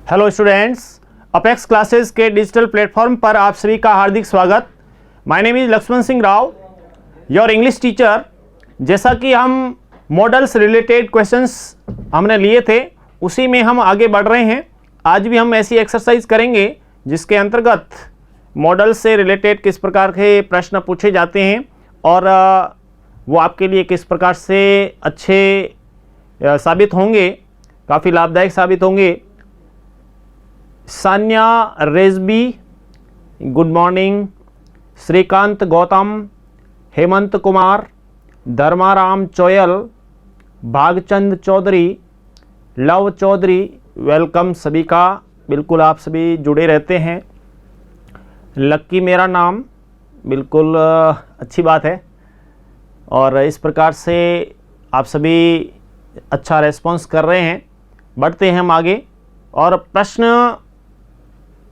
Hello students, Apex Classes के digital platform पर आप सभी का हार्दिक स्वागत। My name is Laxman Singh Rao, your English teacher. जैसा कि हम मॉडल्स रिलेटेड क्वेश्चंस हमने लिए थे, उसी में हम आगे बढ़ रहे हैं। आज भी हम ऐसी एक्सरसाइज करेंगे जिसके अंतर्गत मॉडल से रिलेटेड किस प्रकार के प्रश्न पूछे जाते हैं और वो आपके लिए किस प्रकार से अच्छे साबित होंगे, काफ़ी लाभदायक साबित होंगे। Sanya Rejbi, good morning. Shrikant Gautam, Hemant Kumar, Dharmaram Choyal, Bhagchand Chaudhary, Lav Chaudhary, welcome सभी का। बिल्कुल आप सभी जुड़े रहते हैं। लक्की मेरा नाम, बिल्कुल अच्छी बात है। और इस प्रकार से आप सभी अच्छा रेस्पॉन्स कर रहे हैं। बढ़ते हैं हम आगे। और प्रश्न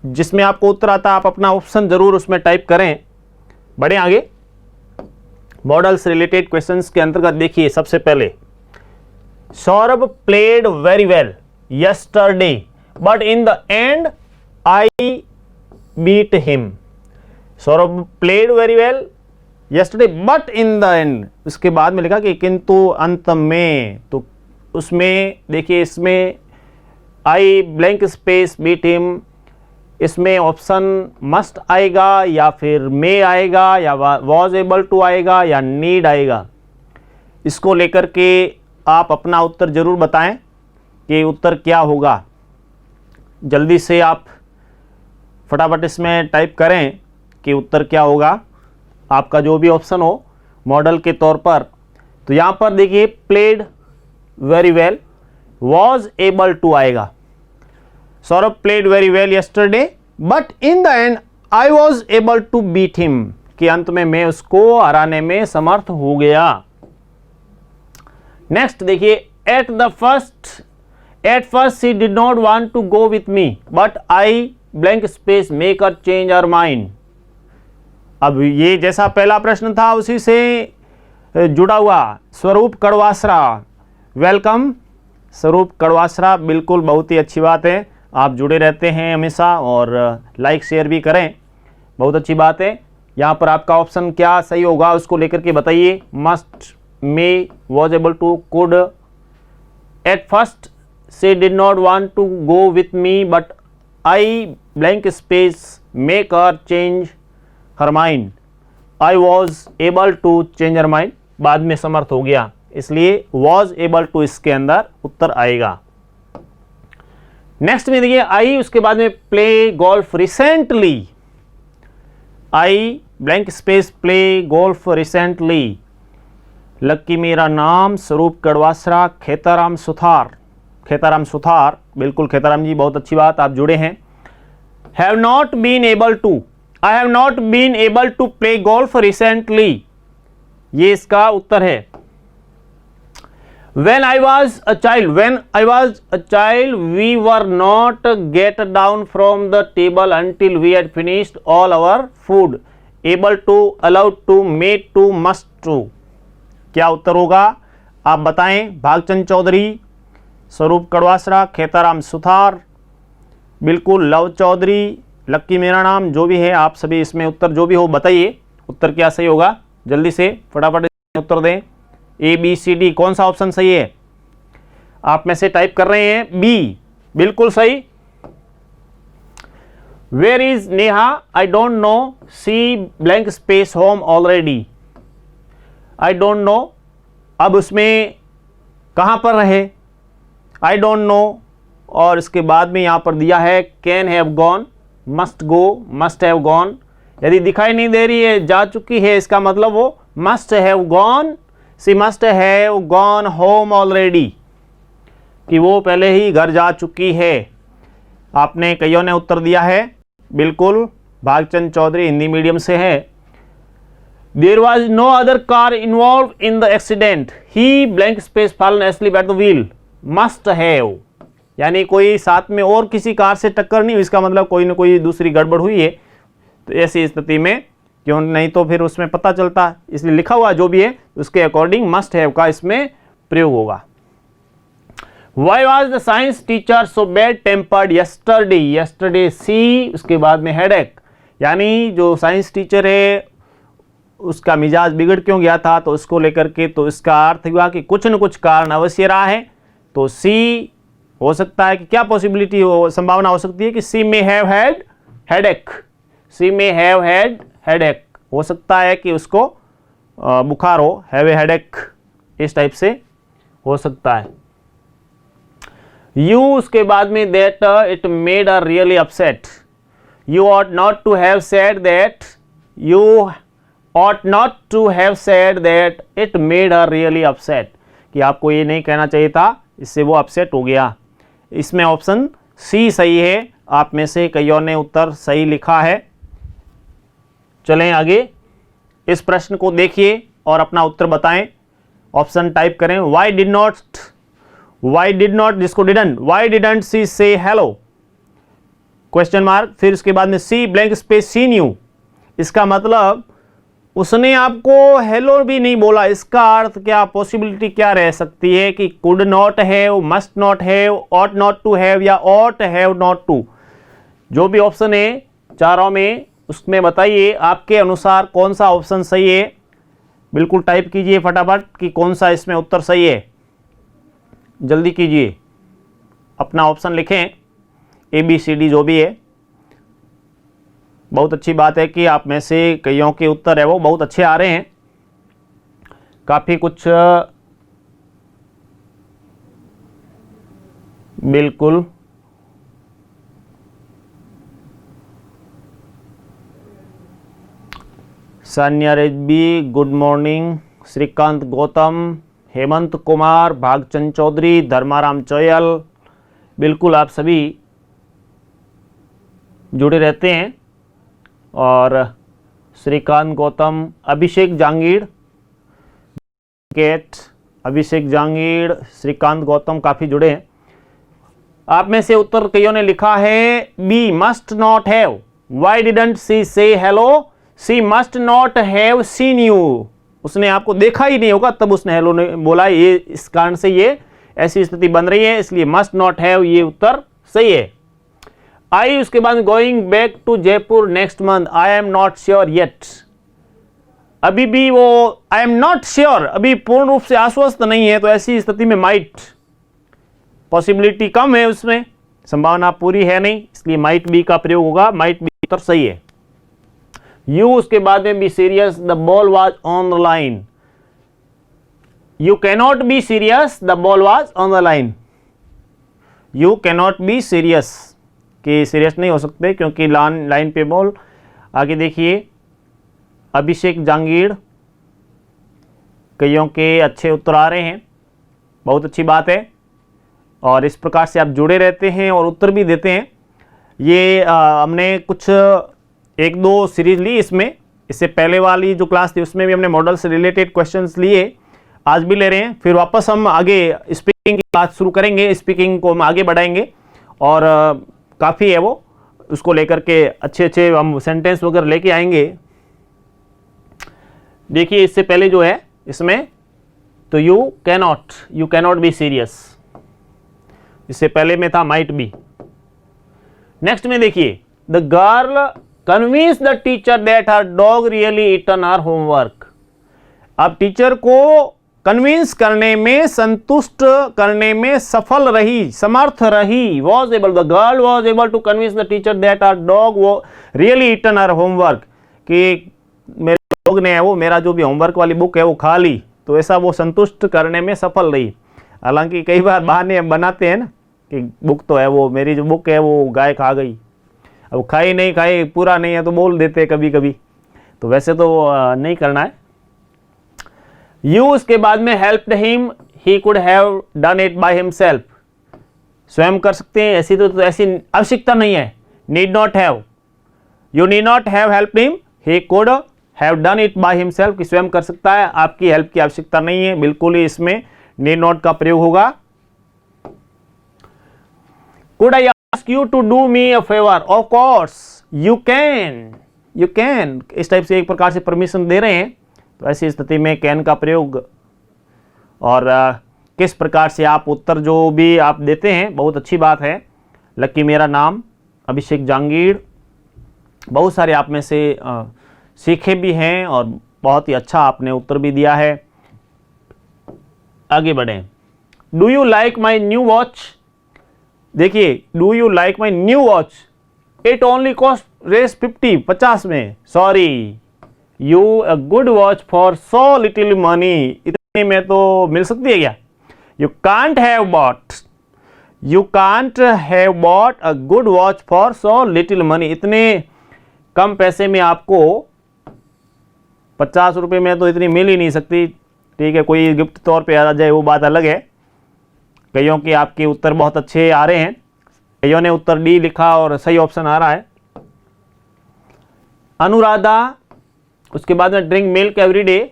जिसमें आपको उत्तर आता है, आप अपना ऑप्शन ज़रूर उसमें टाइप करें। बढ़े आगे। मॉडल्स रिलेटेड क्वेश्चंस के अंतर्गत देखिए, सबसे पहले Saurabh played very well yesterday but in the end I beat him. Saurabh played very well yesterday but in the end, उसके बाद में लिखा कि किंतु अंत में। तो उसमें देखिए, इसमें I blank space beat him, इसमें ऑप्शन मस्ट आएगा या फिर मे आएगा या वॉज एबल टू आएगा या नीड आएगा। इसको लेकर के आप अपना उत्तर ज़रूर बताएं कि उत्तर क्या होगा। जल्दी से आप फटाफट इसमें टाइप करें कि उत्तर क्या होगा आपका, जो भी ऑप्शन हो मॉडल के तौर पर। तो यहाँ पर देखिए, played very well, was able to आएगा। Saurabh played very well yesterday but in the end I was able to beat him, कि अंत में मैं उसको हराने में समर्थ हो गया। नेक्स्ट देखिए, at first she did not want to go with me but I blank space make her change her mind. अब ये जैसा पहला प्रश्न था उसी से जुड़ा हुआ। स्वरूप कड़वासरा, वेलकम स्वरूप कड़वासरा, बिल्कुल बहुत ही अच्छी बात है। आप जुड़े रहते हैं हमेशा और लाइक शेयर भी करें, बहुत अच्छी बात है। यहाँ पर आपका ऑप्शन क्या सही होगा उसको लेकर के बताइए। Must, may, was able to, could. At first she did not want to go with me but I blank space make her change her mind, I was able to change her mind, बाद में समर्थ हो गया, इसलिए was able to इसके अंदर उत्तर आएगा। Next में देखिए, आई उसके बाद में play golf recently, I blank space play golf recently. Lucky मेरा नाम, स्वरूप कड़वासरा, खेताराम सुथार, खेताराम सुथार, बिल्कुल खेताराम जी बहुत अच्छी बात, आप जुड़े हैं। Have not been able to, I have not been able to play golf recently, ये इसका उत्तर है। When I was a child, we were not get down from the table until we had finished all our food. Able to, allowed to, made to, must to. क्या उत्तर होगा आप बताएं। भागचंद चौधरी, स्वरूप कड़वासरा, खेताराम सुथार, बिल्कुल love Chaudhary, लक्की मेरा नाम, जो भी है आप सभी इसमें उत्तर जो भी हो बताइए, उत्तर क्या सही होगा। जल्दी से फटाफट उत्तर दें। ए बी सी डी, कौन सा ऑप्शन सही है आप में से टाइप कर रहे हैं। बी बिल्कुल सही। Where is Neha, I don't know, she blank space home already, I don't know. अब उसमें कहां पर रहे, आई डोंट नो, और इसके बाद में यहां पर दिया है can have gone, must go, must have gone. यदि दिखाई नहीं दे रही है, जा चुकी है, इसका मतलब वो must have gone, she must have gone home already, कि वो पहले ही घर जा चुकी है। आपने कईयों ने उत्तर दिया है, बिल्कुल भागचंद चौधरी हिंदी मीडियम से है। There was no other car involve in the accident, he blank space fallen asleep at the wheel, must have, यानी कोई साथ में और किसी कार से टक्कर नहीं हुई, इसका मतलब कोई ना कोई दूसरी गड़बड़ हुई है। तो ऐसी स्थिति में क्यों, नहीं तो फिर उसमें पता चलता, इसलिए लिखा हुआ जो भी है उसके अकॉर्डिंग मस्ट हैव का इसमें प्रयोग होगा। Why was the science teacher so bad tempered yesterday, yesterday C, उसके बाद में हेडेक, यानी जो साइंस टीचर है उसका मिजाज बिगड़ क्यों गया था, तो उसको लेकर के, तो इसका अर्थ हुआ कि कुछ न कुछ कारण अवश्य रहा है। तो सी हो सकता है कि क्या पॉसिबिलिटी हो, संभावना हो सकती है कि सी में हैव हैड हेडेक, सी में हैव हैड हेडेक, हो सकता है कि उसको बुखार हो, हैव ए हेडेक, इस टाइप से हो सकता है। यू उसके बाद में that it made a really upset, you ought not to have said that, you ought not to have said that it made her really upset, कि आपको ये नहीं कहना चाहिए था, इससे वो अपसेट हो गया। इसमें ऑप्शन सी सही है, आप में से कईयों ने उत्तर सही लिखा है। चलें आगे, इस प्रश्न को देखिए और अपना उत्तर बताएं, ऑप्शन टाइप करें। why did not जिसको didn't, why didn't she say hello, question mark, फिर उसके बाद में सी ब्लैंक स्पेस सी न्यू, इसका मतलब उसने आपको हेलो भी नहीं बोला। इसका अर्थ क्या, पॉसिबिलिटी क्या रह सकती है कि could not have, must not have, ought not to have या ऑट हैव नॉट टू, जो भी ऑप्शन है चारों में, उसमें बताइए आपके अनुसार कौन सा ऑप्शन सही है। बिल्कुल टाइप कीजिए फटाफट कि कौन सा इसमें उत्तर सही है, जल्दी कीजिए, अपना ऑप्शन लिखें, ABCD जो भी है। बहुत अच्छी बात है कि आप में से कईयों के उत्तर है वो बहुत अच्छे आ रहे हैं, काफ़ी कुछ बिल्कुल सान्या रेड्डी, गुड मॉर्निंग, श्रीकांत गौतम, हेमंत कुमार, भागचंद चौधरी, धर्माराम चोयल, बिल्कुल आप सभी जुड़े रहते हैं। और श्रीकांत गौतम, अभिषेक जांगीड़, अभिषेक जांगीड़, श्रीकांत गौतम काफ़ी जुड़े हैं। आप में से उत्तर कईयों ने लिखा है B must not have, why didn't she say hello, she must not have seen you, उसने आपको देखा ही नहीं होगा तब उसने हेलो ने बोला, ये इस कारण से ये ऐसी स्थिति बन रही है, इसलिए मस्ट नॉट हैव ये उत्तर सही है। आई उसके बाद going back to Jaipur next month, I am not sure yet, अभी भी वो आई एम नॉट श्योर, अभी पूर्ण रूप से आश्वस्त नहीं है, तो ऐसी स्थिति में माइट, पॉसिबिलिटी कम है, उसमें संभावना पूरी है नहीं, इसलिए माइट बी का प्रयोग होगा, माइट बी उत्तर सही है। यू उसके बाद में be serious, the ball was on the line, you cannot be serious, the ball was on the line, you cannot be serious, कि सीरियस नहीं हो सकते क्योंकि लाइन पे बॉल। आगे देखिए, अभिषेक जांगीड़, कईयों के अच्छे उत्तर आ रहे हैं, बहुत अच्छी बात है, और इस प्रकार से आप जुड़े रहते हैं और उत्तर भी देते हैं। ये हमने कुछ 1-2 सीरीज ली इसमें, इससे पहले वाली जो क्लास थी उसमें भी हमने मॉडल से रिलेटेड क्वेश्चंस लिए, आज भी ले रहे हैं। फिर वापस हम आगे स्पीकिंग की बात शुरू करेंगे, स्पीकिंग को हम आगे बढ़ाएंगे और काफ़ी है वो, उसको लेकर के अच्छे अच्छे हम सेंटेंस वगैरह लेके आएंगे। देखिए इससे पहले जो है इसमें, तो यू कैनॉट बी सीरियस, इससे पहले में था माइट बी। नेक्स्ट में देखिए, the girl convince the teacher that her dog really eaten her homework, अब टीचर को कन्विंस करने में, संतुष्ट करने में सफल रही, समर्थ रही, was able, the girl was able to convince the teacher that our dog वो रियली ईटन हर होमवर्क, कि मेरे डॉग ने वो मेरा जो भी होमवर्क वाली बुक है वो खा ली, तो ऐसा वो संतुष्ट करने में सफल रही। हालांकि कई बार बहाने बनाते हैं ना कि बुक तो है वो, मेरी जो बुक है वो गाय खा गई, अब खाई नहीं खाई, पूरा नहीं है तो बोल देते हैं कभी कभी, तो वैसे तो नहीं करना है। यू उसके बाद में helped him, he could have done it by himself, स्वयं कर सकते हैं, ऐसी तो ऐसी आवश्यकता नहीं है, need not have, you need not have helped him, he could have done it by himself, कि स्वयं कर सकता है, आपकी हेल्प की आवश्यकता नहीं है, बिल्कुल ही इसमें नीड नॉट का प्रयोग होगा। Could I ask you to do me a favour, of course you can, इस टाइप से एक प्रकार से परमिशन दे रहे हैं, तो ऐसी स्थिति में कैन का प्रयोग। और किस प्रकार से आप उत्तर जो भी आप देते हैं, बहुत अच्छी बात है। लकी मेरा नाम अभिषेक जहांगीर, बहुत सारे आप में से सीखे भी हैं और बहुत ही अच्छा आपने उत्तर भी दिया है। आगे बढ़ें। Do you like my new watch? देखिए, do you like my new watch, it only cost Rs 50 में, sorry, you a good watch for so little money, इतने में तो मिल सकती है क्या? You can't have bought a good watch for so little money, इतने कम पैसे में आपको 50 रुपये में तो इतनी मिल ही नहीं सकती। ठीक है, कोई गिफ्ट तौर पे आ जाए वो बात अलग है। कईयों के आपके उत्तर बहुत अच्छे आ रहे हैं, कईयों ने उत्तर डी लिखा और सही ऑप्शन आ रहा है। अनुराधा, उसके बाद में ड्रिंक मिल्क एवरीडे,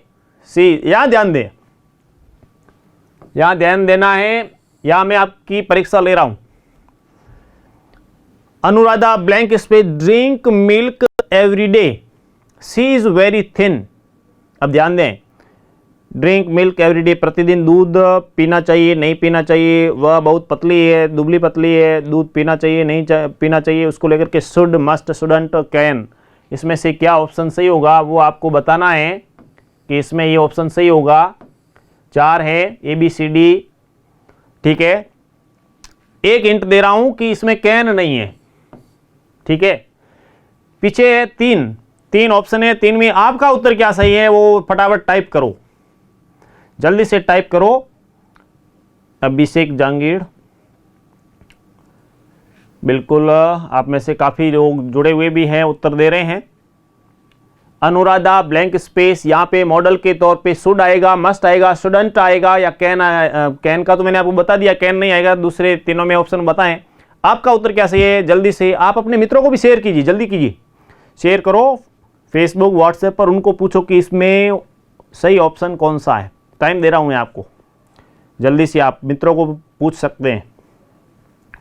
सी। यहां ध्यान दें, यहां ध्यान देना है, यहां मैं आपकी परीक्षा ले रहा हूं। Anuradha blank space drink milk everyday, she is very thin. अब ध्यान दें, ड्रिंक मिल्क एवरीडे, प्रतिदिन दूध पीना चाहिए नहीं पीना चाहिए, वह बहुत पतली है, दुबली पतली है, दूध पीना चाहिए नहीं पीना चाहिए, उसको लेकर के शुड, मस्ट, शुडंट, कैन, इसमें से क्या ऑप्शन सही होगा वो आपको बताना है कि इसमें ये ऑप्शन सही होगा। 4 है ABCD। ठीक है, एक हिंट दे रहा हूं कि इसमें कैन नहीं है। ठीक है, पीछे है 3 ऑप्शन है, 3 में आपका उत्तर क्या सही है वो फटाफट टाइप करो, जल्दी से टाइप करो। अभिषेक जहांगीर, बिल्कुल आप में से काफी लोग जुड़े हुए भी हैं, उत्तर दे रहे हैं। अनुराधा ब्लैंक स्पेस, यहां पे मॉडल के तौर पे शुड आएगा, मस्ट आएगा, शुडंट आएगा या कैन कैन का तो मैंने आपको बता दिया, कैन नहीं आएगा। दूसरे तीनों में ऑप्शन बताएं, आपका उत्तर क्या सही है। जल्दी से आप अपने मित्रों को भी शेयर कीजिए, जल्दी कीजिए, शेयर करो फेसबुक, व्हाट्सएप पर, उनको पूछो कि इसमें सही ऑप्शन कौन सा है। टाइम दे रहा हूं मैं आपको, जल्दी से आप मित्रों को पूछ सकते हैं,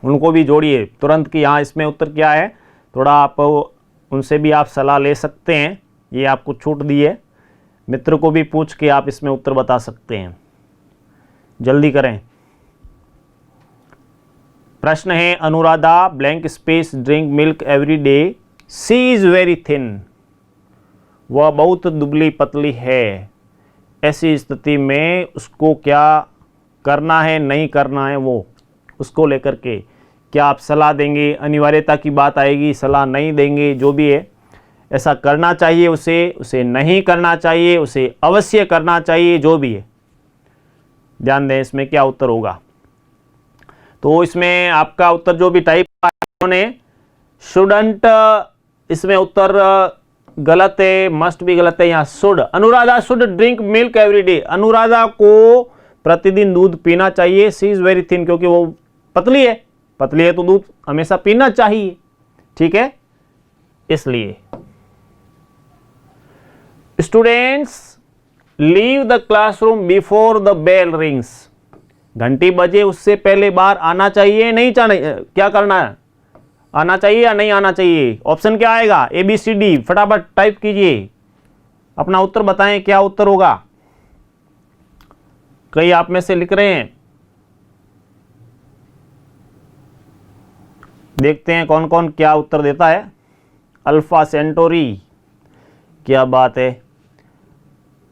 उनको भी जोड़िए तुरंत कि हाँ इसमें उत्तर क्या है। थोड़ा आप उनसे भी आप सलाह ले सकते हैं, ये आपको छूट दी है। मित्र को भी पूछ के आप इसमें उत्तर बता सकते हैं, जल्दी करें। प्रश्न है, Anuradha blank space drink milk every day, she is very thin, वह बहुत दुबली पतली है। ऐसी स्थिति में उसको क्या करना है नहीं करना है, वो उसको लेकर के क्या आप सलाह देंगे? अनिवार्यता की बात आएगी, सलाह नहीं देंगे, जो भी है ऐसा करना चाहिए उसे नहीं करना चाहिए, उसे अवश्य करना चाहिए, जो भी है। ध्यान दें इसमें क्या उत्तर होगा। तो इसमें आपका उत्तर जो भी टाइप ने, शुडंट, इसमें उत्तर गलत है, मस्ट भी गलत है, यहाँ should. Anuradha should drink milk everyday, Anuradha को प्रतिदिन दूध पीना चाहिए। सी इज वेरी थिन, क्योंकि वो पतली है, पतली है तो दूध हमेशा पीना चाहिए। ठीक है, इसलिए। Students leave the classroom before the bell rings, घंटी बजे उससे पहले बाहर आना चाहिए नहीं चाहिए, क्या करना है, आना चाहिए या नहीं आना चाहिए। ऑप्शन क्या आएगा? ABCD, फटाफट टाइप कीजिए, अपना उत्तर बताएं क्या उत्तर होगा। कई आप में से लिख रहे हैं, देखते हैं कौन कौन क्या उत्तर देता है। अल्फा सेंटोरी, क्या बात है,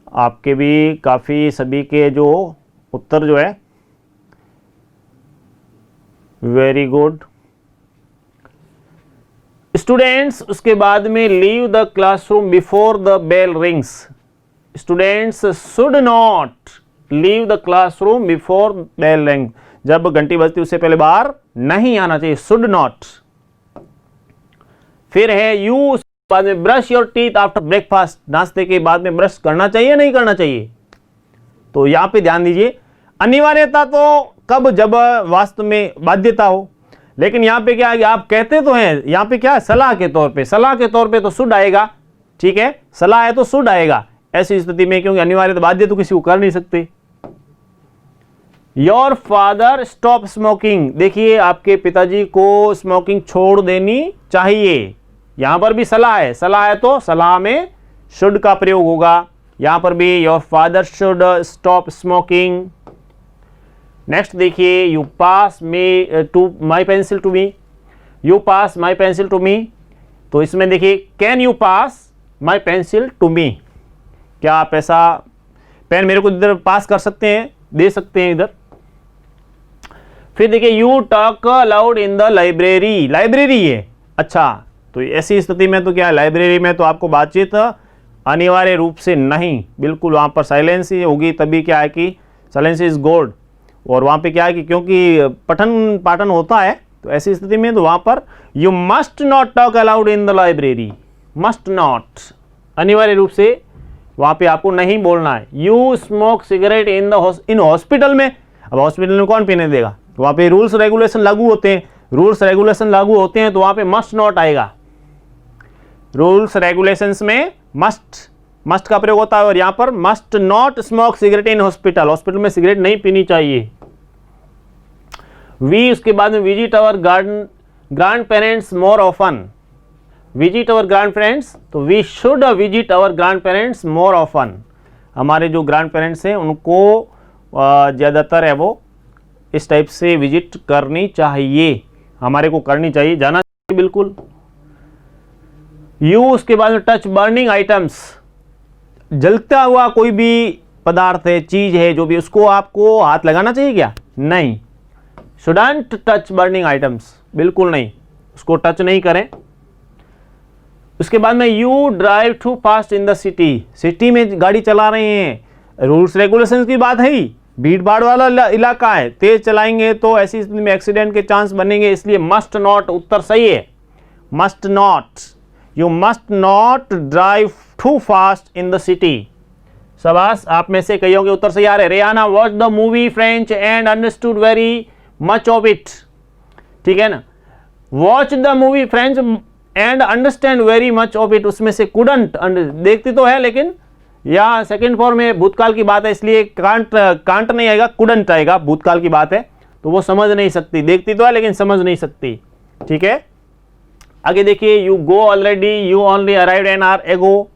आपके भी काफी सभी के जो उत्तर जो है वेरी गुड। स्टूडेंट्स, उसके बाद में leave the classroom before the bell rings, students should not leave the classroom before bell ring, जब घंटी बजती उससे पहले बाहर नहीं आना चाहिए, शुड नॉट। फिर है यू, बाद में brush your teeth after breakfast, नाश्ते के बाद में ब्रश करना चाहिए नहीं करना चाहिए। तो यहां पे ध्यान दीजिए, अनिवार्यता तो कब, जब वास्तव में बाध्यता हो, लेकिन यहां पे क्या है, आप कहते तो हैं, यहां पे क्या है, सलाह के तौर पे, सलाह के तौर पे तो शुड आएगा। ठीक है, सलाह है तो शुड आएगा ऐसी स्थिति में, क्योंकि अनिवार्य बाध्य तो किसी को कर नहीं सकते। योर फादर स्टॉप स्मोकिंग, देखिए आपके पिताजी को स्मोकिंग छोड़ देनी चाहिए, यहां पर भी सलाह है तो सलाह में शुड का प्रयोग होगा। यहां पर भी your father should stop smoking. Next देखिए, you pass me to my pencil to me, you pass my pencil to me. तो इसमें देखिए, can you pass my pencil to me, क्या आप ऐसा पेन मेरे को इधर पास कर सकते हैं, दे सकते हैं इधर। फिर देखिए, you talk allowed in the library, library है, अच्छा तो ऐसी स्थिति में तो क्या है, लाइब्रेरी में तो आपको बातचीत अनिवार्य रूप से नहीं, बिल्कुल वहाँ पर साइलेंस ही होगी, तभी क्या है कि साइलेंस इज गोल्ड। और वहाँ पे क्या है कि क्योंकि पठन पाठन होता है, तो ऐसी स्थिति में तो वहाँ पर you must not talk allowed in the library, must not, अनिवार्य रूप से वहाँ पे आपको नहीं बोलना है। You smoke cigarette in hospital में, अब हॉस्पिटल में कौन पीने देगा, वहाँ पे रूल्स रेगुलेशन लागू होते हैं, रूल्स रेगुलेशन लागू होते हैं, तो वहाँ पे मस्ट नॉट आएगा। रूल्स रेगुलेशंस में मस्ट का प्रयोग होता है, और यहां पर must not smoke cigarette in hospital, hospital में सिगरेट नहीं पीनी चाहिए। वी, उसके बाद में visit our grand parents more often, visit our grand parents, तो we should visit our grand parents more often, हमारे जो ग्रैंड पेरेंट्स हैं उनको ज़्यादातर है वो इस टाइप से विजिट करनी चाहिए, हमारे को करनी चाहिए, जाना चाहिए बिल्कुल। यू, उसके बाद में टच बर्निंग आइटम्स, जलता हुआ कोई भी पदार्थ है, चीज है जो भी, उसको आपको हाथ लगाना चाहिए क्या, नहीं, शुडंट टच बर्निंग आइटम्स, बिल्कुल नहीं, उसको टच नहीं करें। उसके बाद में you drive too fast in the city, city में गाड़ी चला रहे हैं, रूल्स रेगुलेशंस की बात है ही, भीड़ भाड़ वाला इलाका है, तेज चलाएंगे तो ऐसी स्थिति में एक्सीडेंट के चांस बनेंगे, इसलिए मस्ट नॉट उत्तर सही है, must not, you must not drive too fast in the city. शाबाश, आप में से कईयों के उत्तर सही आ रहे। Rehana watch the movie French and understood very much of it, ठीक है ना, watch the movie French and understand very much of it, उसमें से कुडंट, देखती तो है लेकिन यहाँ सेकेंड फॉर्म में भूतकाल की बात है, इसलिए कांट नहीं आएगा, कुडंट आएगा, भूतकाल की बात है तो वो समझ नहीं सकती, देखती तो है लेकिन समझ नहीं सकती, ठीक है। आगे देखिए, you go already, you only arrived an hour ago,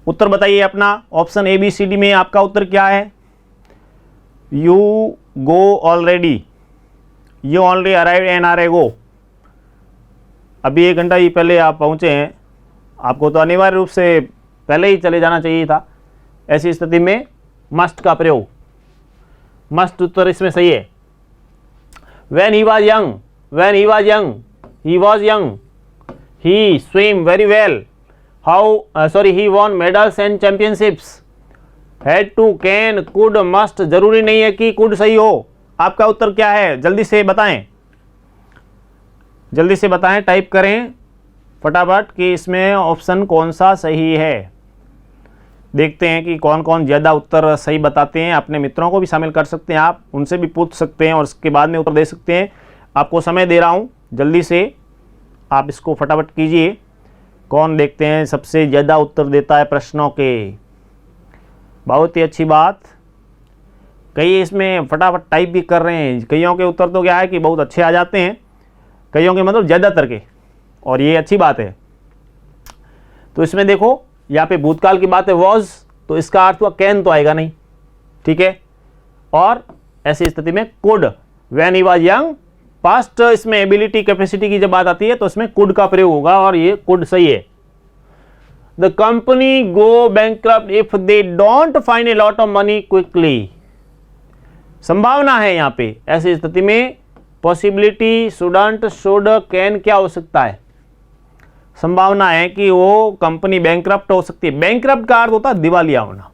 उत्तर बताइए अपना, option A B C D में आपका उत्तर क्या है। You go already, you only arrived an hour ago, अभी 1 घंटा ही पहले आप पहुंचे हैं, आपको तो अनिवार्य रूप से पहले ही चले जाना चाहिए था। ऐसी स्थिति में मस्ट का प्रयोग, मस्ट उत्तर इसमें सही है। When he was young, when he was young, he was young, he swam very well, he won medals and championships, had to, can, could, must, जरूरी नहीं है कि could सही हो, आपका उत्तर क्या है जल्दी से बताएं, जल्दी से बताएं, टाइप करें फटाफट कि इसमें ऑप्शन कौन सा सही है। देखते हैं कि कौन कौन ज़्यादा उत्तर सही बताते हैं, अपने मित्रों को भी शामिल कर सकते हैं, आप उनसे भी पूछ सकते हैं और उसके बाद में उत्तर दे सकते हैं। आपको समय दे रहा हूँ, जल्दी से आप इसको फटाफट कीजिए। कौन देखते हैं सबसे ज़्यादा उत्तर देता है प्रश्नों के, बहुत ही अच्छी बात। कई इसमें फटाफट टाइप भी कर रहे हैं, कईयों के उत्तर तो क्या है कि बहुत अच्छे आ जाते हैं, कईयों के मतलब ज़्यादातर के, और ये अच्छी बात है। तो इसमें देखो यहाँ पे भूतकाल की बात है वॉज, तो इसका अर्थ हुआ कैन तो आएगा नहीं, ठीक है। और ऐसी स्थिति में could, when he was young, past इसमें एबिलिटी कैपेसिटी की जब बात आती है तो इसमें कुड का प्रयोग होगा और ये कुड सही है। The company go bankrupt if they don't find a lot of money quickly, संभावना है यहाँ पे, ऐसी स्थिति में पॉसिबिलिटी, शुडंट, शुड, कैन क्या हो सकता है, संभावना है कि वो कंपनी बैंकक्रप्ट हो सकती है। बैंकक्रप्ट का अर्थ होता है दिवालिया होना,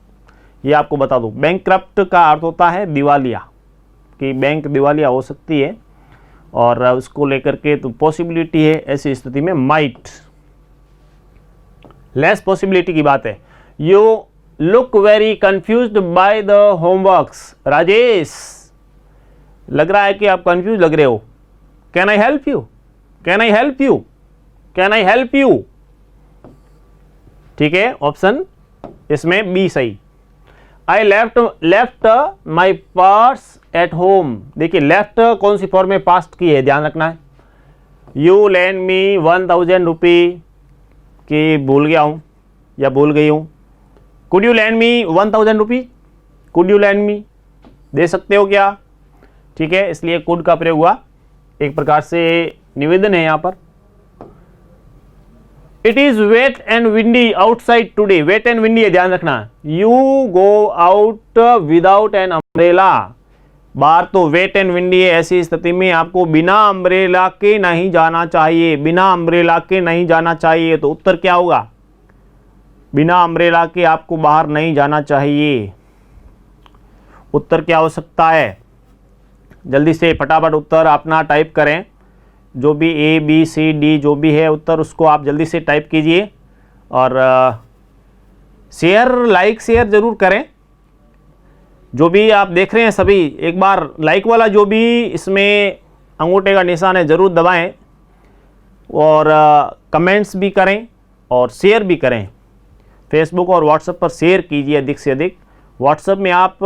ये आपको बता दूं, बैंकक्रप्ट का अर्थ होता है दिवालिया, कि बैंक दिवालिया हो सकती है, और उसको लेकर के तो पॉसिबिलिटी है, ऐसी स्थिति में माइट, लेस पॉसिबिलिटी की बात है। You look very confused by the homeworks, Rajesh लग रहा है कि आप कंफ्यूज लग रहे हो। Can I help you, can I help you, can I help you, ठीक है, ऑप्शन इसमें बी सही। I left my purse at home, देखिए लेफ्ट कौन सी फॉर्म में पास्ट की है, ध्यान रखना है। यू लैंड मी 1000 रुपी, कि भूल गया हूँ या भूल गई हूँ। Could you lend me 1000 rupee, could you lend me, दे सकते हो क्या, ठीक है, इसलिए कुड का प्रयोग हुआ, एक प्रकार से निवेदन है यहाँ पर। It is wet and windy outside today, wet and windy है, ध्यान रखना। You go out without an umbrella, बाहर तो वेट एंड विंडी है, ऐसी स्थिति में आपको बिना अम्ब्रेला के नहीं जाना चाहिए, बिना अम्ब्रेला के नहीं जाना चाहिए। तो उत्तर क्या होगा? बिना अम्ब्रेला के आपको बाहर नहीं जाना चाहिए। उत्तर क्या हो सकता है? जल्दी से फटाफट उत्तर अपना टाइप करें, जो भी ए बी सी डी जो भी है उत्तर, उसको आप जल्दी से टाइप कीजिए और शेयर लाइक शेयर ज़रूर करें। जो भी आप देख रहे हैं सभी एक बार लाइक वाला जो भी इसमें अंगूठे का निशान है ज़रूर दबाएं और कमेंट्स भी करें और शेयर भी करें। फेसबुक और व्हाट्सएप पर शेयर कीजिए अधिक से अधिक। व्हाट्सएप में आप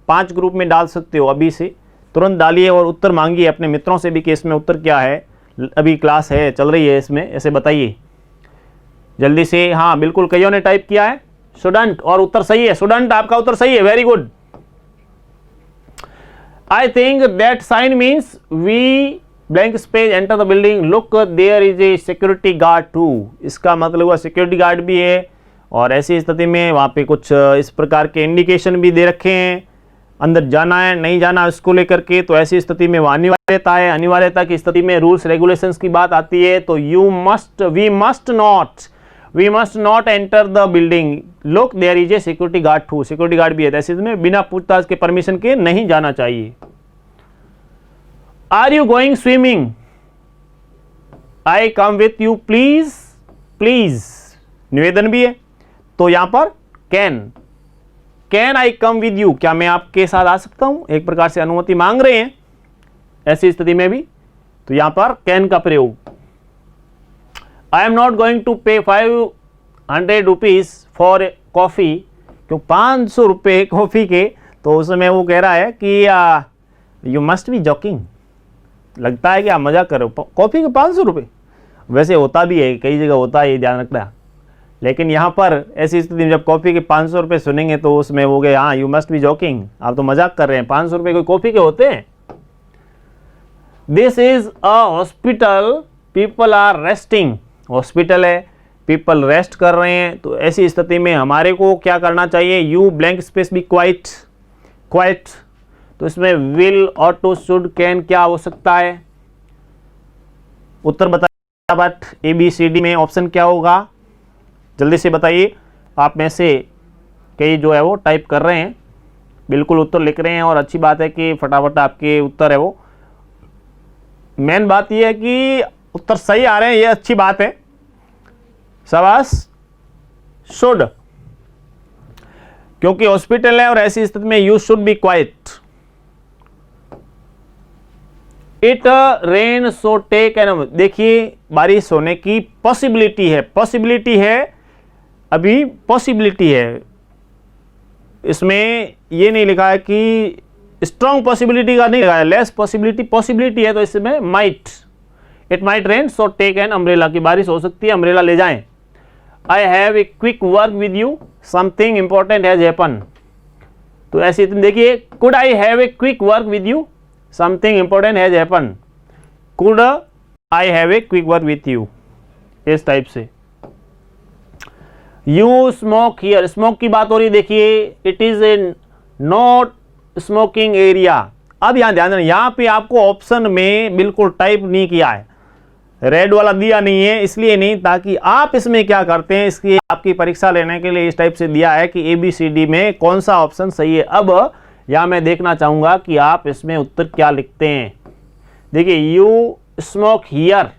5 ग्रुप में डाल सकते हो, अभी से तुरंत डालिए और उत्तर मांगिए अपने मित्रों से भी कि इसमें उत्तर क्या है, अभी क्लास है चल रही है इसमें, ऐसे बताइए जल्दी से। हाँ बिल्कुल, कईयों ने टाइप किया है स्टूडेंट और उत्तर सही है। स्टूडेंट आपका उत्तर सही है, very good. I think that sign means we blank space enter the building, look there is a security guard too. इसका मतलब हुआ सिक्योरिटी गार्ड भी है और ऐसी स्थिति में वहाँ पे कुछ इस प्रकार के इंडिकेशन भी दे रखे हैं, अंदर जाना है नहीं जाना इसको लेकर के। तो ऐसी स्थिति में वो अनिवार्यता है, अनिवार्यता की स्थिति में रूल्स रेगुलेशंस की बात आती है। तो we must not enter the building, look there is a security guard too, security guard भी है। ऐसी स्थिति में बिना पूछताछ के परमिशन के नहीं जाना चाहिए। Are you going swimming, I come with you please, please निवेदन भी है। तो यहां पर can I come with you, क्या मैं आपके साथ आ सकता हूं, एक प्रकार से अनुमति मांग रहे हैं ऐसी स्थिति में भी, तो यहां पर कैन का प्रयोग। I am not going to pay 500 rupees for coffee, क्यों 500 रुपये कॉफी के, तो उसमें वो कह रहा है कि यू मस्ट बी जॉकिंग, लगता है कि आप मजाक कर रहे हो, कॉफी के 500 रुपये। वैसे होता भी है, कई जगह होता है, ये ध्यान रखना। लेकिन यहाँ पर ऐसी स्थिति में जब कॉफ़ी के 500 रुपये सुनेंगे तो उसमें वो गए, हाँ यू मस्ट बी जॉकिंग, आप तो मजाक कर रहे हैं, 500 रुपये कोई कॉफ़ी के होते हैं। This is a hospital, people are resting, hospital है, पीपल रेस्ट कर रहे हैं। तो ऐसी स्थिति में हमारे को क्या करना चाहिए? You blank space be quiet, quiet. तो इसमें will, ought to, should, can क्या हो सकता है? उत्तर बताइए, but A B C D में ऑप्शन क्या होगा? जल्दी से बताइए। आप में से कई जो है वो टाइप कर रहे हैं, बिल्कुल उत्तर लिख रहे हैं और अच्छी बात है कि फटाफट आपके उत्तर है वो। मेन बात यह है कि उत्तर सही आ रहे हैं, ये अच्छी बात है, शाबाश। शुड, क्योंकि हॉस्पिटल है और ऐसी स्थिति में you should be quiet. It rain so take an, देखिए बारिश होने की पॉसिबिलिटी है, पॉसिबिलिटी है, अभी पॉसिबिलिटी है, इसमें ये नहीं लिखा है कि स्ट्रॉन्ग पॉसिबिलिटी का नहीं लिखा है, लेस पॉसिबिलिटी, पॉसिबिलिटी है तो इसमें might, it might rain so take an umbrella, की बारिश हो सकती है, अम्ब्रेला ले जाएं। I have a quick work with you, something important has happen. तो ऐसी देखिए, could I have a quick work with you, something important has happen, could I have a quick work with you, इस type से। You smoke here, smoke की बात हो रही, देखिए it is a not smoking area. अब यहां ध्यान देना, यहां पे आपको ऑप्शन में बिल्कुल टाइप नहीं किया है, रेड वाला दिया नहीं है, इसलिए नहीं, ताकि आप इसमें क्या करते हैं, इसकी आपकी परीक्षा लेने के लिए इस टाइप से दिया है कि ABCD में कौन सा ऑप्शन सही है। अब यहां मैं देखना चाहूंगा कि आप इसमें उत्तर क्या लिखते हैं। देखिए, you smoke here,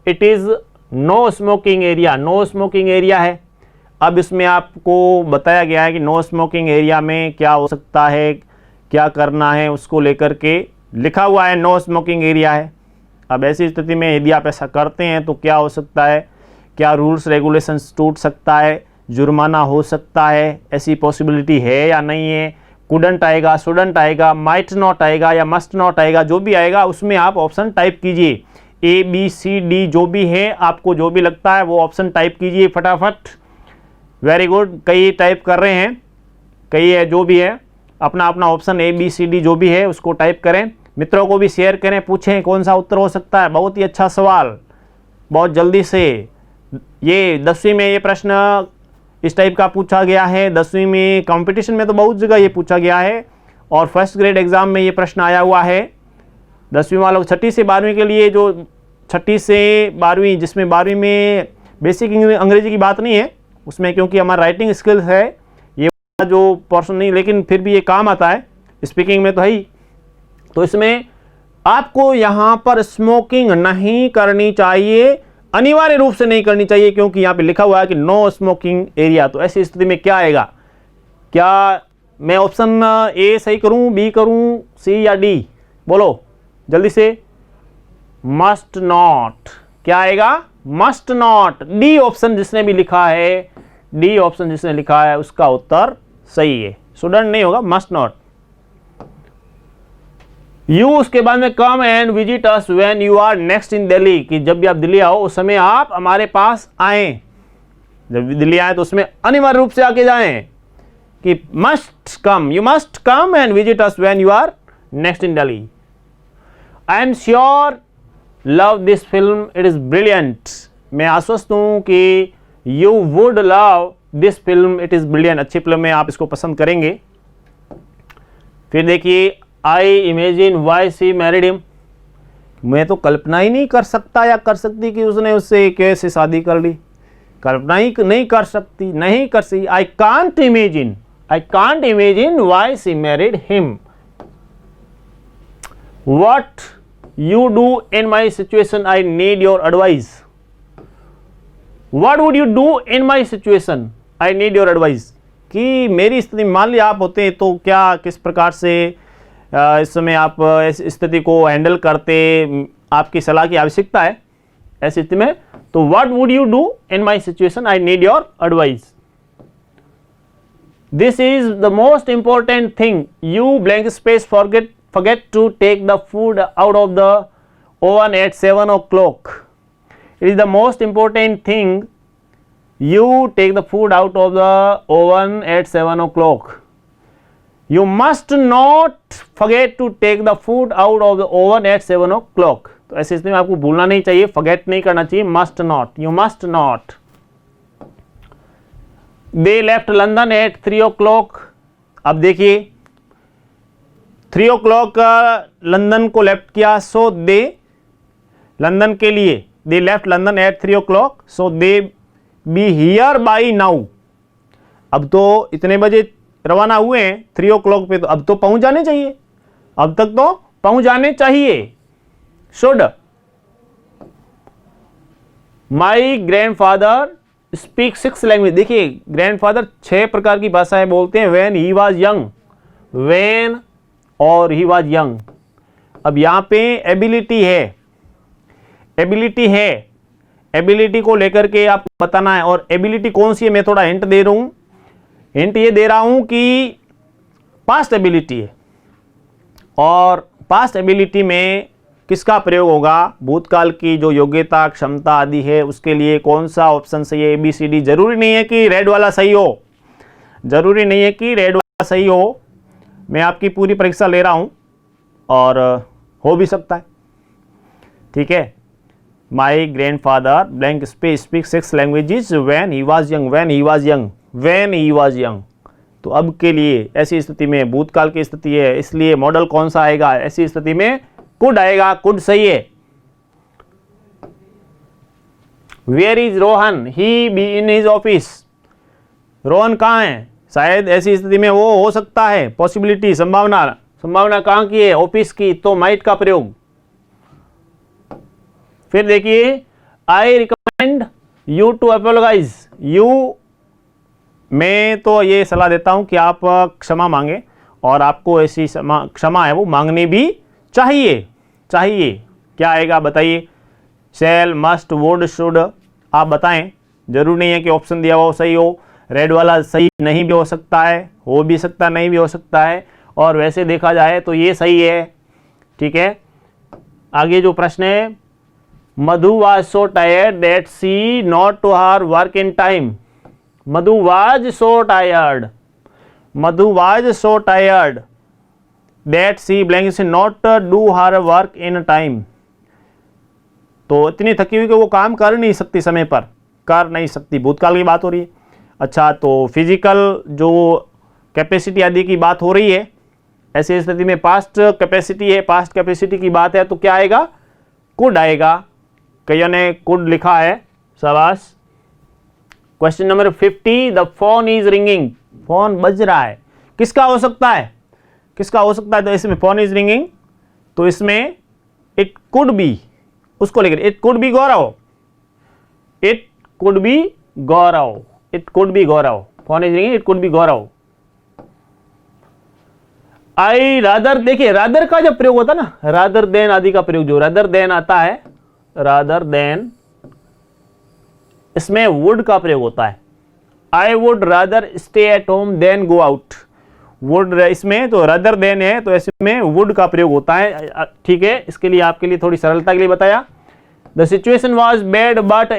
it is no smoking area, no smoking area है। अब इसमें आपको बताया गया है कि नो स्मोकिंग एरिया में क्या हो सकता है, क्या करना है, उसको लेकर के लिखा हुआ है नो स्मोकिंग एरिया है। अब ऐसी स्थिति में यदि आप ऐसा करते हैं तो क्या हो सकता है, क्या रूल्स रेगुलेशंस टूट सकता है, जुर्माना हो सकता है, ऐसी पॉसिबिलिटी है या नहीं है। कुडंट आएगा, शुडंट आएगा, माइट नॉट आएगा या मस्ट नॉट आएगा, जो भी आएगा उसमें आप ऑप्शन टाइप कीजिए। ABCD जो भी है, आपको जो भी लगता है वो ऑप्शन टाइप कीजिए फटाफट। वेरी गुड, कई टाइप कर रहे हैं, कई है जो भी है, अपना अपना option A B C D जो भी है उसको टाइप करें, मित्रों को भी शेयर करें, पूछें कौन सा उत्तर हो सकता है। बहुत ही अच्छा सवाल, बहुत जल्दी से। ये 10वीं में ये प्रश्न इस टाइप का पूछा गया है, 10वीं में कंपटीशन में तो बहुत जगह ये पूछा गया है, और फर्स्ट ग्रेड एग्जाम में ये प्रश्न आया हुआ है 10वीं वालों, 6ठी से 12वीं के लिए। जो 6ठी से 12वीं, जिसमें 12वीं में बेसिक अंग्रेजी की बात नहीं है उसमें, क्योंकि हमारा राइटिंग स्किल्स है, ये जो पोर्शन नहीं, लेकिन फिर भी ये काम आता है, स्पीकिंग में तो है ही। तो इसमें आपको यहाँ पर स्मोकिंग नहीं करनी चाहिए, अनिवार्य रूप से नहीं करनी चाहिए, क्योंकि यहाँ पे लिखा हुआ है कि नो स्मोकिंग एरिया। तो ऐसी स्थिति में क्या आएगा? क्या मैं ऑप्शन ए सही करूं, बी करूं, सी या डी? बोलो जल्दी से। मस्ट नॉट, क्या आएगा? Must not. डी ऑप्शन जिसने भी लिखा है, डी ऑप्शन जिसने लिखा है उसका उत्तर सही है। शुडंट नहीं होगा, मस्ट नॉट। यू उसके बाद में come and visit us when you are next in Delhi, कि जब भी आप दिल्ली आओ उस समय आप हमारे पास आए। जब भी दिल्ली आए तो उसमें अनिवार्य रूप से आके जाएं कि must come, you must come and visit us when you are next in Delhi. I am sure love this film, it is brilliant. मैं आश्वस्त हूं कि you would love this film, it is brilliant. अच्छी फिल्म है, आप इसको पसंद करेंगे। फिर देखिए, I imagine why she married him, मैं तो कल्पना ही नहीं कर सकता या कर सकती कि उसने उससे कैसे शादी कर ली। कल्पना ही नहीं कर सकती, नहीं कर सकती। I can't imagine why she married him. What you do in my situation, I need your advice. What would you do in my situation, I need your advice. कि मेरी स्थिति, मान लिया आप होते तो क्या, किस प्रकार से इस समय आप इस स्थिति को हैंडल करते, आपकी सलाह की आवश्यकता है ऐसी स्थिति में। तो what would you do in my situation, I need your advice. This is the most important thing, you blank space forget to take the food out of the oven at 7 o'clock. It is the most important thing, you take the food out of the oven at 7 o'clock. You must not forget to take the food out of the oven at 7 o'clock. तो ऐसी स्थिति में आपको भूलना नहीं चाहिए, forget नहीं करना चाहिए, must not, you must not. They left London at 3 o'clock. अब देखिए 3 o'clock लंदन को लेफ्ट किया, सो दे, लंदन के लिए, they left London at 3 o'clock, so they be here by now. अब तो इतने बजे रवाना हुए हैं 3 o'clock पे, तो अब तो पहुंच जाने चाहिए, अब तक तो पहुंच जाने चाहिए। Should. My grandfather speak 6 language. देखिए ग्रैंडफादर 6 प्रकार की भाषाएं बोलते हैं। When he was young, when और ही वाज यंग। अब यहां पे एबिलिटी है, एबिलिटी है, एबिलिटी को लेकर के आपको बताना है। और एबिलिटी कौन सी है, मैं थोड़ा हिंट दे रहा हूं। हिंट ये दे रहा हूं कि पास्ट एबिलिटी है, और पास्ट एबिलिटी में किसका प्रयोग होगा? भूतकाल की जो योग्यता, क्षमता आदि है उसके लिए कौन सा ऑप्शन सही है? ABCD। जरूरी नहीं है कि रेड वाला सही हो, जरूरी नहीं है कि रेड वाला सही हो। मैं आपकी पूरी परीक्षा ले रहा हूं और हो भी सकता है, ठीक है। माई grandfather blank space speak 6 languages when he was young, when he was young, when he was young. तो अब के लिए ऐसी स्थिति में भूतकाल की स्थिति है, इसलिए मॉडल कौन सा आएगा? ऐसी स्थिति में कुड आएगा, कुड सही है। Where is Rohan, he be in his office. Rohan कहाँ है? शायद ऐसी स्थिति में वो हो सकता है, पॉसिबिलिटी, संभावना। संभावना कहाँ की है? ऑफिस की, तो माइट का प्रयोग। फिर देखिए, I recommend you to apologize. You, मैं तो ये सलाह देता हूं कि आप क्षमा मांगे, और आपको ऐसी क्षमा है वो मांगनी भी चाहिए। क्या आएगा बताइए? शैल, मस्ट, वुड, शुड, आप बताएं। जरूरी नहीं है कि ऑप्शन दिया हुआ हो सही हो, रेड वाला सही नहीं भी हो सकता है, हो भी सकता, नहीं भी हो सकता है, और वैसे देखा जाए तो ये सही है, ठीक है। आगे जो प्रश्न है, Madhu was so tired that she not to her work in time. Madhu was so tired, Madhu was so tired that she blank से not do her work in time. तो इतनी थकी हुई कि वो काम कर नहीं सकती, समय पर कर नहीं सकती, भूतकाल की बात हो रही है। अच्छा, तो फिजिकल जो कैपेसिटी आदि की बात हो रही है, ऐसी स्थिति में पास्ट कैपेसिटी है, पास्ट कैपेसिटी की बात है तो क्या आएगा, कुड आएगा। कईयों ने कुड लिखा है, शाबाश। Question number 50, the phone is ringing, phone बज रहा है, किसका हो सकता है, किसका हो सकता है, तो इसमें फोन इज रिंगिंग, तो इसमें इट कुड बी, उसको लेकर it could be Gaurav, it could be Gaurav, it could be Gaurav, phone is ringing, it could be Gaurav. I rather, देखिए रादर का जब प्रयोग होता है ना, रादर देन आदि का प्रयोग, जो रादर देन आता है, रादर देन, इसमें वुड का प्रयोग होता है। I would rather stay at home than go out, would इसमें तो रादर देन है, तो इसमें वुड का प्रयोग होता है। ठीक है, इसके लिए आपके लिए थोड़ी सरलता के लिए बताया। The situation was bad but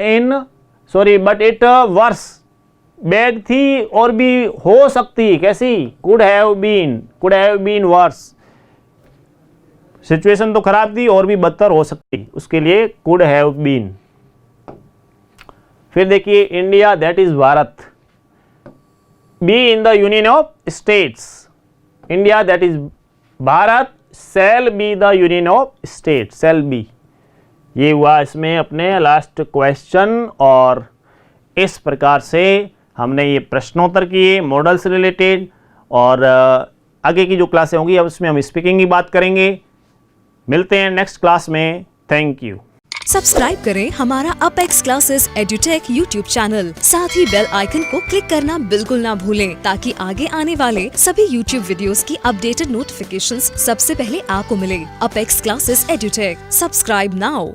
it worse, bad थी और भी हो सकती, कैसी, could have been worse, situation तो खराब थी और भी बदतर हो सकती, उसके लिए कुड हैव बीन। फिर देखिए India that is Bharat, be in the union of states, India that is Bharat shall be the union of state, shall be. ये हुआ इसमें अपने लास्ट क्वेश्चन, और इस प्रकार से हमने ये प्रश्नोत्तर किए मॉडल से रिलेटेड, और आगे की जो क्लासें होंगी अब उसमें हम स्पीकिंग की बात करेंगे। मिलते हैं नेक्स्ट क्लास में, थैंक यू। सब्सक्राइब करें हमारा Apex Classes Edutech YouTube channel, साथ ही बेल आइकन को क्लिक करना बिल्कुल ना भूलें, ताकि आगे आने वाले सभी यूट्यूब वीडियोस की अपडेटेड नोटिफिकेशंस सबसे पहले आपको मिले। Apex Classes Edutech, subscribe now.